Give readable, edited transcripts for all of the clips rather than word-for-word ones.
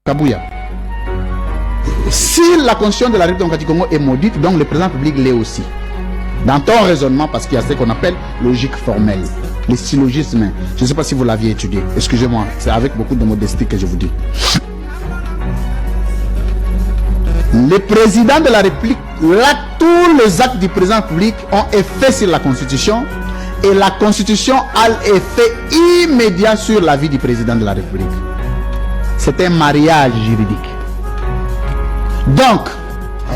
Kabouya. Si la constitution de la République du Congo est maudite, donc le président public l'est aussi. Dans ton raisonnement, parce qu'il y a ce qu'on appelle logique formelle, les syllogismes. Je ne sais pas si vous l'aviez étudié. Excusez-moi, c'est avec beaucoup de modestie que je vous dis. Le président de la République, là, tous les actes du président public ont effet sur la Constitution et la Constitution a effet immédiat sur la vie du président de la République. C'est un mariage juridique. Donc,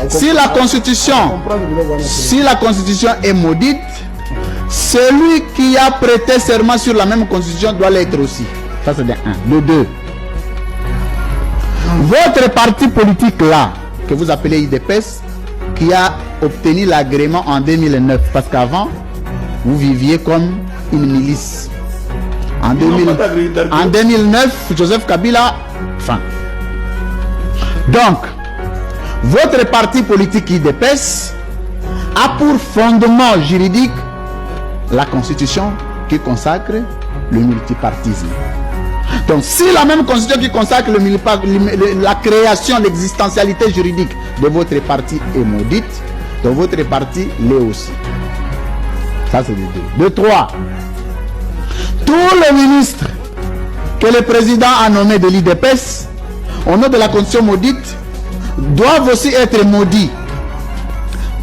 si la Constitution est maudite, celui qui a prêté serment sur la même Constitution doit l'être aussi. Ça c'est de 1. De 2. Votre parti politique là, que vous appelez IDPS, qui a obtenu l'agrément en 2009, parce qu'avant, vous viviez comme une milice. En 2009, Joseph Kabila, fin. Donc, votre parti politique IDPS a pour fondement juridique la Constitution qui consacre le multipartisme. Donc, si la même Constitution qui consacre la création, l'existentialité juridique de votre parti est maudite, donc votre parti l'est aussi. Ça, c'est de 2. De 3. Tous les ministres que le président a nommés de l'IDPS, au nom de la Constitution maudite, doivent aussi être maudits.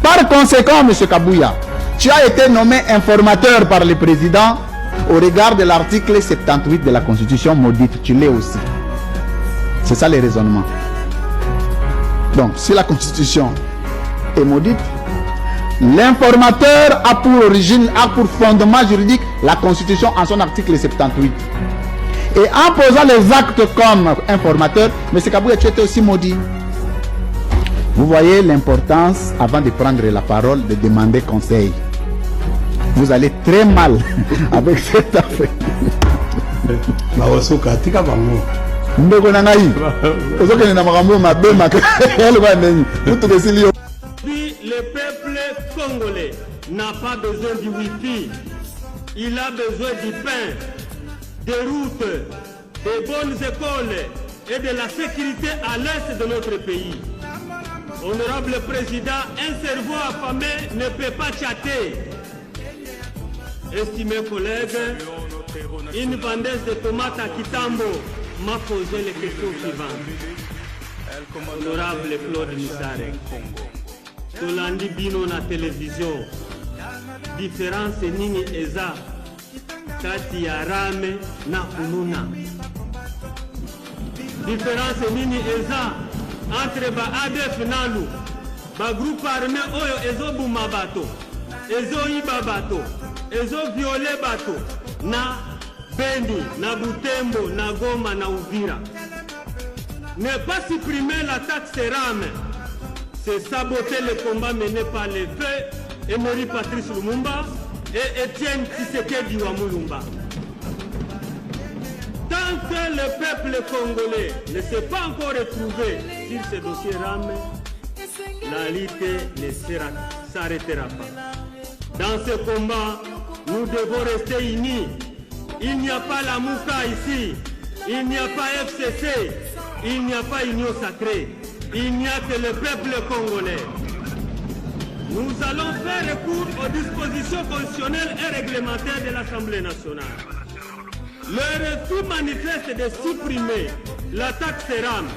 Par conséquent, M. Kabouya, tu as été nommé informateur par le président au regard de l'article 78 de la Constitution maudite. Tu l'es aussi. C'est ça le raisonnement. Donc, si la Constitution est maudite, l'informateur a pour origine, a pour fondement juridique la Constitution en son article 78. Et en posant les actes comme informateur, M. Kabouya, tu étais aussi maudit. Vous voyez l'importance, avant de prendre la parole, de demander conseil. Vous allez très mal avec cette affaire. Le peuple congolais n'a pas besoin du wifi, il a besoin du pain, des routes, des bonnes écoles et de la sécurité à l'est de notre pays. Honorable Président, un cerveau affamé ne peut pas chatter. Estimés collègues, une vendeuse de tomates à Kitambo m'a posé les questions suivantes. Honorable Claude Missare, Tolandi Bino na télévision, différence nini eza kati ya rame na kununa. Différence nini eza entre ba ADF nalu, ba groupe armé oyo ezo buma bato, ezo iba bato, ezo viole bato na Beni, na Butembo, na Goma, na Uvira. Ne pas supprimer la taxe rame, c'est saboter le combat mené par les feux Emery Patrice Lumumba et Étienne Tshisekedi Wamulumba. Tant que le peuple congolais ne s'est pas encore retrouvé sur ce dossier rame, la lutte ne s'arrêtera pas. Dans ce combat, nous devons rester unis. Il n'y a pas la Mouka ici, il n'y a pas FCC, il n'y a pas Union Sacrée, il n'y a que le peuple congolais. Nous allons faire recours aux dispositions constitutionnelles et réglementaires de l'Assemblée nationale. Le refus manifeste de supprimer la taxe rame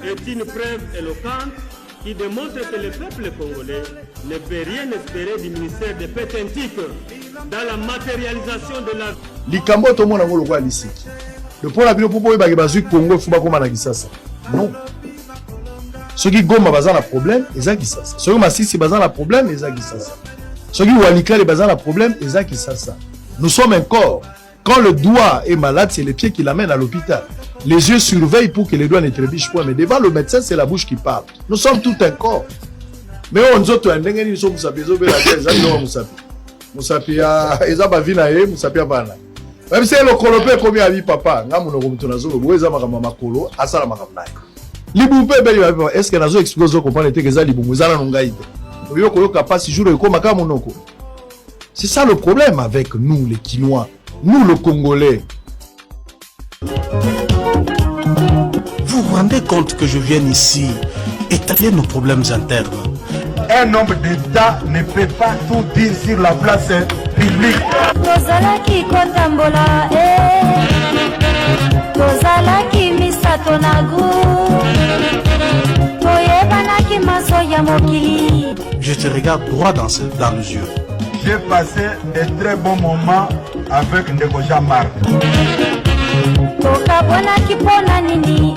est une preuve éloquente qui démontre que le peuple congolais ne peut rien espérer du ministère des Pétentiques dans la matérialisation de la... Likambo to mona ngolo kwa lisiki. Le pôle abino popo ebaki bazui Congo fuba koma na Kisasa. Non. Ceux qui goma bazana problème, eza Kisasa. Ceux qui masisi bazana problème, eza Kisasa. Ceux qui walika les bazana problème, eza Kisasa. Nous sommes un corps. Quand le doigt est malade, c'est les pieds qui l'amènent à l'hôpital. Les yeux surveillent pour que les doigts ne trébuchent point. Mais devant le médecin, c'est la bouche qui parle. Nous sommes tout un corps. Mais on nous autres, nous sommes Musapi ya ezaba vina ye musapi abana. Même si le kolopé comme ya papa, nga muno komtona zo boeza makama makolo asala makamna. Libumpe beli ba est-ce que nazo expliquer comprendre que za libumu zala nongaide. Oyo koyoka pas si jour ko makama monoko. C'est ça le problème avec nous les Kinois, nous le Congolais. Vous rendez compte que je vienne ici étaler nos problèmes internes? Un homme d'État ne peut pas tout dire sur la place publique. Tozalaki kotambola, tozalaki misato nagu, toyebanaki maso ya mokili. Je te regarde droit dans les yeux. J'ai passé de très bons moments avec Ndeko Jean-Marc. Tokabonaki pona nini,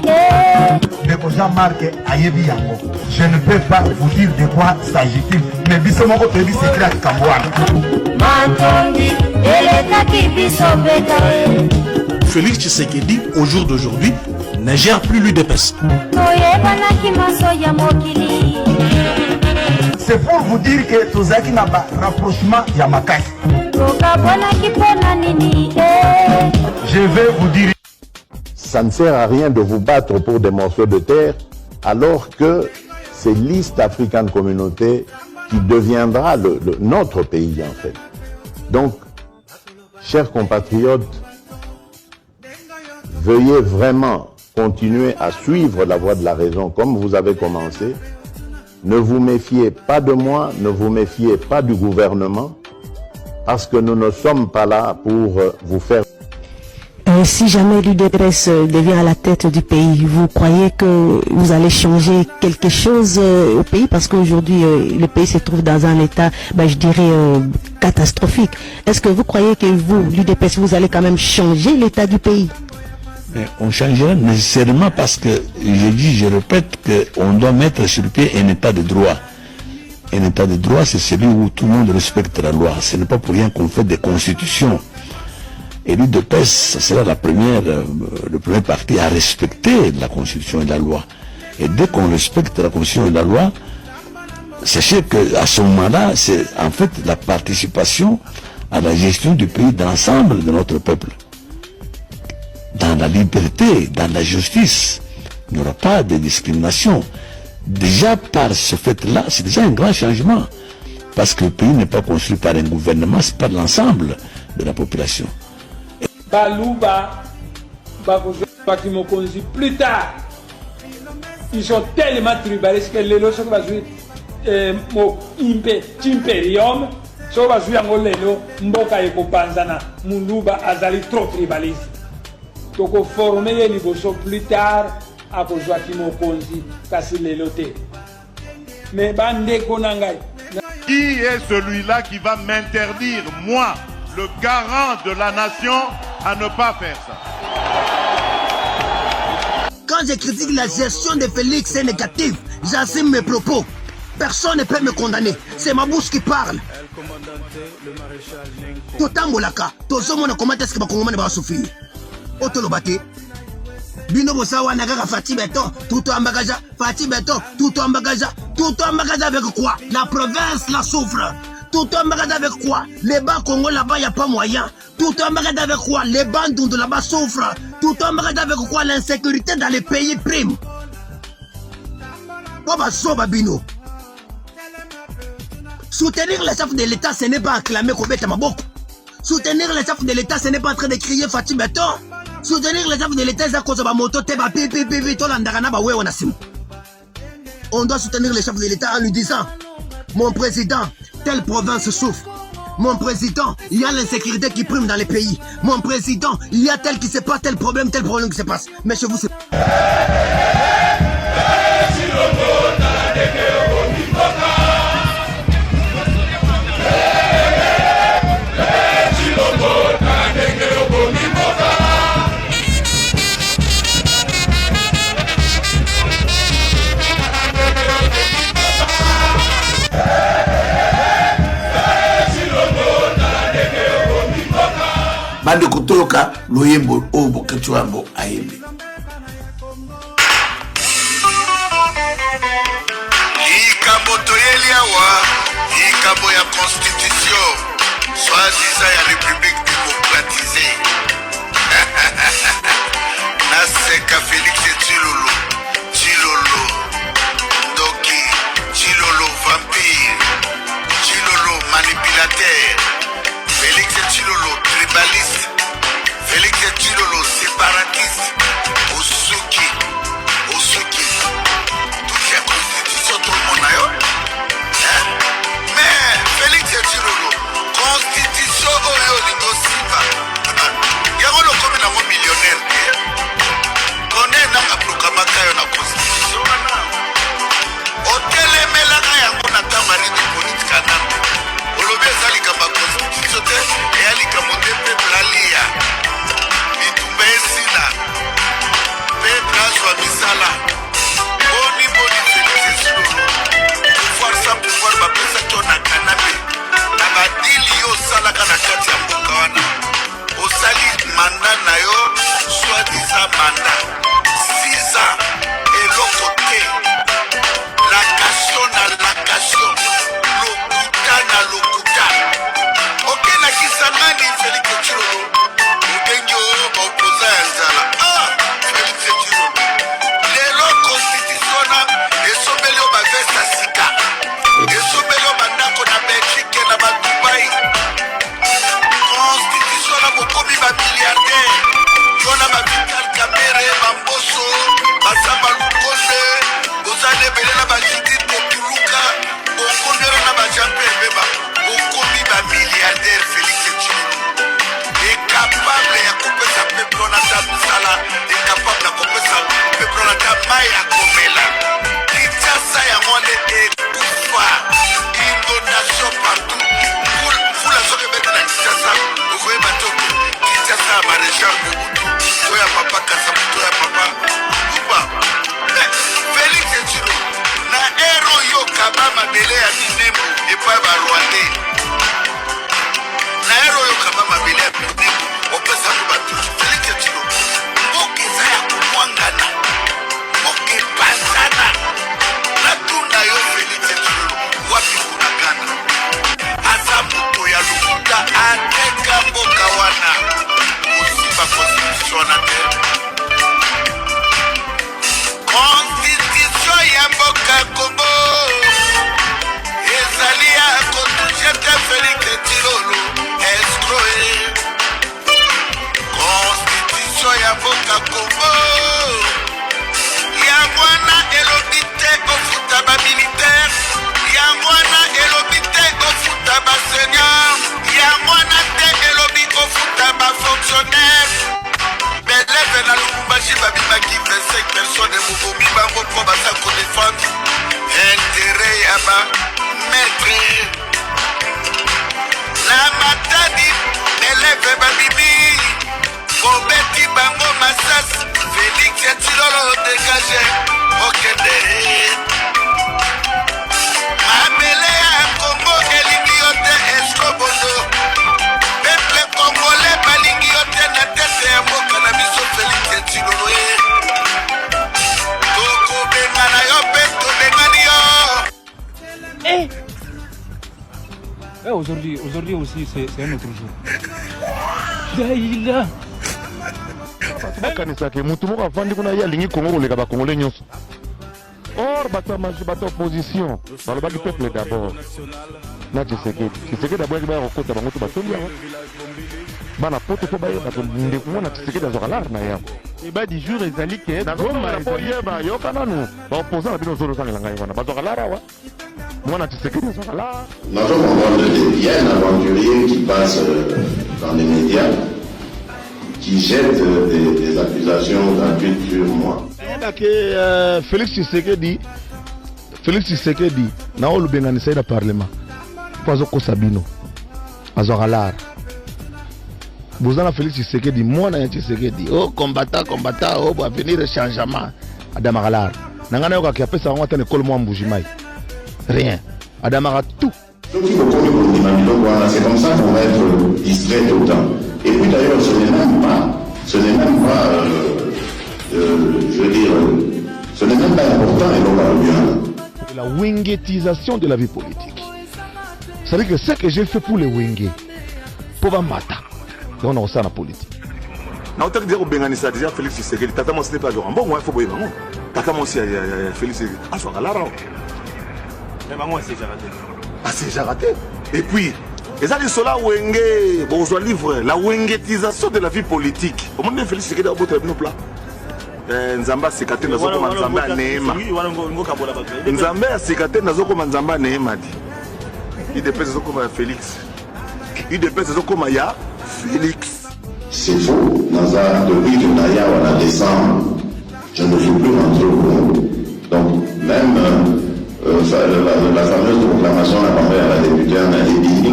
Ndeko Jean-Marc ayebi yango. Je ne peux pas vous dire de quoi s'agit-il, mais biso moko toyebi secret ya Kambwana. Mantongi, eletaki biso betae. Félix Tshisekedi, au jour d'aujourd'hui, ne gère plus l'UDPS. Toyebanaki maso ya mokili. C'est pour vous dire que tozaki na ba rapprochement ya makasi. Tokabonaki pona nini, Je vais vous dire. Ça ne sert à rien de vous battre pour des morceaux de terre alors que c'est l'East African Communauté qui deviendra notre pays en fait. Donc, chers compatriotes, veuillez vraiment continuer à suivre la voie de la raison comme vous avez commencé. Ne vous méfiez pas de moi, ne vous méfiez pas du gouvernement, parce que nous ne sommes pas là pour vous faire... Si jamais l'UDPS devient à la tête du pays, vous croyez que vous allez changer quelque chose au pays? Parce qu'aujourd'hui, le pays se trouve dans un état, je dirais, catastrophique. Est-ce que vous croyez que vous, l'UDPS, vous allez quand même changer l'état du pays? Mais on changera nécessairement parce que, je répète, qu'on doit mettre sur pied un état de droit. Un état de droit, c'est celui où tout le monde respecte la loi. Ce n'est pas pour rien qu'on fait des constitutions. Et l'UDPS, ce sera le premier parti à respecter la Constitution et la loi. Et dès qu'on respecte la Constitution et la loi, sachez qu'à ce moment-là, c'est en fait la participation à la gestion du pays de l'ensemble de notre peuple. Dans la liberté, dans la justice, il n'y aura pas de discrimination. Déjà par ce fait-là, c'est déjà un grand changement. Parce que le pays n'est pas construit par un gouvernement, c'est par l'ensemble de la population. Balouba, Bakimokonzi, plus tard, ils sont tellement tribalistes que les lois va jouer Imperium, so va jouer en Lelo, Mboka et Kopanzana, Muluba Azali trop tribaliste. Donc, former les niveaux plus tard à Joachimokonzi, Kassi Lelote. Mais Bande Konangai. Qui est celui-là qui va m'interdire, moi, le garant de la nation, à ne pas faire ça? Quand je critique la gestion de Félix, c'est négatif. J'assume mes propos. Personne ne peut me condamner. C'est ma bouche qui parle. Totambolaka, tozomona comment est-ce que bakongomane va souffrir. Otolobate. Bino bosawa nagaka Fati Beton, tout en bagage, Fati Beton, tout en bagage avec quoi? La province la souffre. Tout en bagage avec quoi? Les bas Congo là-bas, il n'y a pas moyen. Tout en bagage avec quoi? Les bandits de là-bas souffrent. Tout en bagage avec quoi? L'insécurité dans les pays prime. Bino. Soutenir les chefs de l'État, ce n'est pas acclamer Kobeta Maboko. Soutenir les chefs de l'État, ce n'est pas en train de crier Fati Beton. Soutenir les chefs de l'État, c'est cause de moto, teba, pipi, tolandagana, ba, ouais, on doit soutenir les chefs de l'État en lui disant: mon président, telle province souffre. Mon président, il y a l'insécurité qui prime dans les pays. Mon président, il y a tel qui se passe, tel problème qui se passe. Mais chez vous, c'est... Bande kutoloka loyembo obo ketuambo aimbi. Ikambo toyeliawa, ikambo ya constitution, soi-disant ya république démocratisée. Naseka Félix Tshilolo, Ndoki, Tshilolo vampire, Tshilolo manipulateur, Félix Tshilolo tribaliste, Félix Tshilolo séparatiste, Osuki mai ya komela Kinshasa ya mone ekufa inondation partout fula soki ebeti na Kinshasa okoyeba to Kinshasa ya maréchal Mobutu to ya papa Kasamu to ya papa Kuba Félix Tshilolo na ero yo kaba mabele ya Binembo epai barwandais na ero yo kaba mabele ya Binembo opesa ko bato Félix Tshilolo mboka eza ya komwangana mboka epanzana natuna yo Félix Tshilolo wapi kunakana aza moto ya lokuta ateka mboka wana kosimba constitution na te constitution ya mboka Congo ezali ya kotushe te Félix Tshilolo escroe constitution ya mboka Congo yango wana elobi te kofuta bamilitaire yango wana elobi te kofuta baseigneur yango wana te elobi kofuta bafonctionnaire beleve na Lubumbashi babimaki 25 personnes mobomi bango mpo baza kodefendre intérêt ya bamaître na Matadi beleve babimi kobeti bango masasi Félix Tshilolo dégage okende mabele ya Congo elingi yo te escobondo peuple congolais balingi yo te na tete ya mboka na biso Félix Tshilolo tokobengana yo mpe tobengani yo. Aujourd'hui aussi, c'est un autre jour. Daïla. bakanisaka mutu moko afandi kuna ye alingi kongo koleka bakongole nyonso or bato opposition balobaki peuple d'abord na Tshisekedi aboyaki baya kokota bango to batondi yango bana poto mpo bayeba to ndeko na Tshisekedi azwaka lare na yango eba di jour ezali ke nazomona mpo yeba yoka nanu baopposant na bino ozolosangela ngai wana bazwaka lare awa mwana Tshisekedi azwaka lare. Nazo comprendre de bien un aventurier qui passe dans les médias qui jette des accusations gratuites sur moi. Félix Tshisekedi na olubenganisa ina parlement po azokosa bino azwaka lara bozana Félix Tshisekedi mwana ya Tshisekedi combattant avenir changement adamaka lara nanga nayokaki apesa yango ata na ekolo mwa mbujimai rien adamaka tout. C'est comme ça qu'on va être distrait tout le temps. Et puis d'ailleurs, ce n'est même pas, je veux dire, ce n'est même pas important et donc bien. La wingetisation de la vie politique. C'est-à-dire que ce que j'ai fait pour les wenge, pour Mata, on a ça dans la politique. Non, tu as dit que déjà Félix Tshisekedi, tata moi ce n'est pas genre bon, moi il faut boire maman. Tata moi aussi Félix Tshisekedi. Ah, je suis là. Mais maman c'est déjà raté. Ah, c'est déjà raté. Et puis, et ça, c'est là wenge, bon, je livre la wengetisation de la vie politique. Au moment où Félix Tshisekedi a beau être plat. Nzamba sikate na zoko manzamba neema. Nzamba sikate na zoko manzamba neema di. Il dépêche zoko ma Félix. Il dépêche zoko ma ya Félix. C'est faux. Naza depuis que Naya on a descend, je ne suis plus rentré au Congo. Donc même la fameuse proclamation à la députée en Alibini,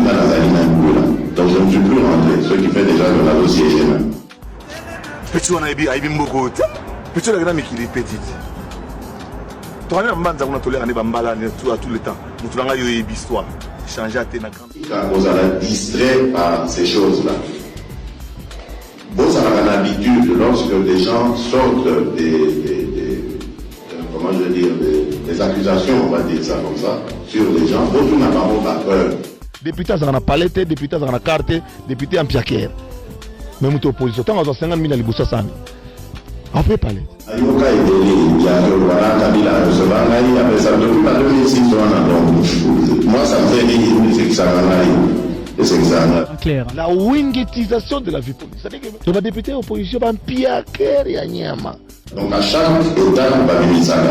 donc je ne suis plus rentré, ce qui fait déjà que la dossier est même. Petit on a eu beaucoup. Petit la grande qui est petite. Tu as un mandat qu'on a toléré à tout le temps. Nous avons eu une histoire. Changer à tes nagrams. Vous allez distrait par ces choses-là. Vous avez l'habitude, lorsque des gens sortent comment je veux dire, des accusations, on va dire ça comme ça, sur des gens, vous n'avez pas peur. Député à la palette, député à la carte, député en piaquer. Même toute opposition, tant qu'on a 50 000 à l'iboussa sami. On peut parler. Ayoka et il y a le voilà, Kabila, il y a ça depuis la 2006, donc moi ça me fait dire que c'est que ça clair. La wingetisation de la vie politique. C'est-à-dire que les députés opposition vont piaquer et nyama. Donc à chaque étape,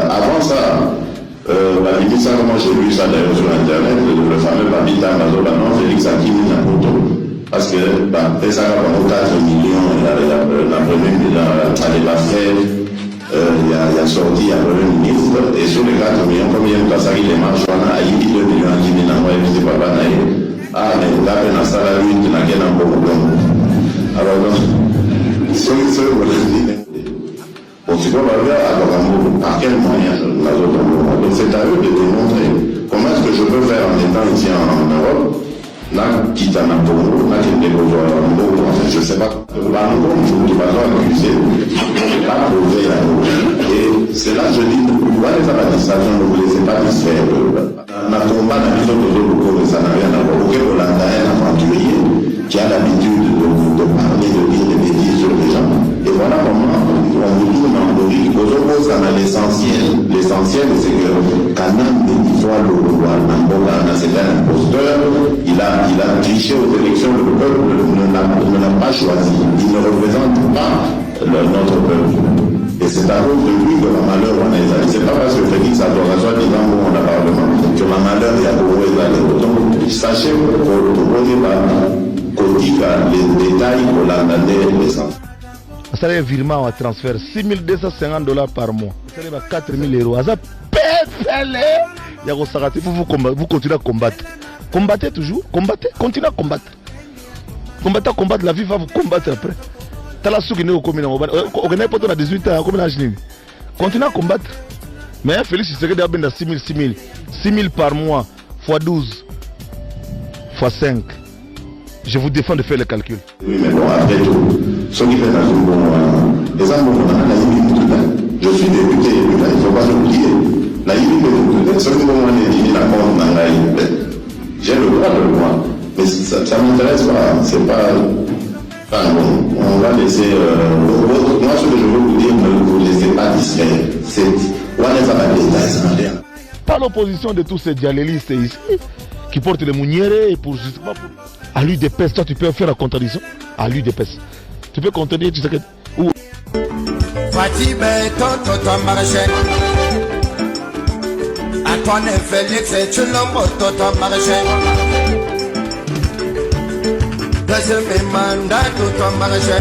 avant ça, moi j'ai vu ça d'ailleurs sur internet, le fameux Babita Mazola, non, Félix Akimi Napoto. Parce que ça va 4 millions, la première, elle va faire il a sorti à Premier ministre, et sur les 4 millions, comme il y a une place qui démarche, on a eu 2 millions à 10 000 ans, et puis papa n'a eu. Ah, mais là, on a ça la lutte, on a gagné un bon problème. Alors, non, c'est bon, c'est quoi, par quel moyen la zone. Donc, c'est à eux de démontrer comment est-ce que je peux faire en étant ici en Europe. Là, quitte à Napongo, là, qui est enfin, je ne sais pas. Je ne peux pas accuser, je ne pas prouver la et c'est là que je dis, pourquoi les administrations ne vous laissez pas distraire? On a combat dans les autres locaux, mais ça n'a rien à voir. Aucun Hollandais, un aventurier, qui a l'habitude de parler, de dire des bêtises sur les gens. Et voilà comment on vous tourne en Maurice. Aux opposés, on a l'essentiel. L'essentiel, c'est que Canam, il soit le roi, c'est un imposteur. Il a triché aux élections, le peuple ne l'a pas choisi. Il ne représente pas notre peuple. Et c'est à cause de lui que le malheur en est allé. C'est pas parce que Félix Adoration dit dans mon parlement que le malheur est à Bourgogne. Donc, sachez que Bourgogne va codifier les détails pour l'année naissance. Ça a un virement à transfert $6,250 par mois. Ça a 4 000 €. Ça vous continuez à combattre. Combattez toujours, combattez, continuez à combattre. Combattez, la vie va vous combattre après. T'as la souki au commune, on n'a pas à 18 ans, comme continuez à combattre. Mais Félix, c'est que d'abord 6 000 par mois, x 12, x 5. Je vous défends de faire le calcul. Oui, mais bon, après tout, ce qui fait dans un bon, les gens je suis député, il ne faut pas l'oublier. La limite, ce qui m'a dit, la compte dans la limite. J'ai le droit de le voir, mais ça ne m'intéresse pas. C'est pas. Enfin, bon, on va laisser. Moi, ce que je veux vous dire, ne vous laissez pas distraire. C'est. On est à la détail, ça n'a rien. Pas l'opposition de tous ces dialélistes ici qui portent les mounières et pour justement. À lui d'épaisse, toi tu peux faire la contradiction. À lui d'épaisse. Tu peux contredire, tu sais que. Fatih Toto Marché. Antoine Félix et Chulombo Toto Marché. Deuxième mandat Toto Marché.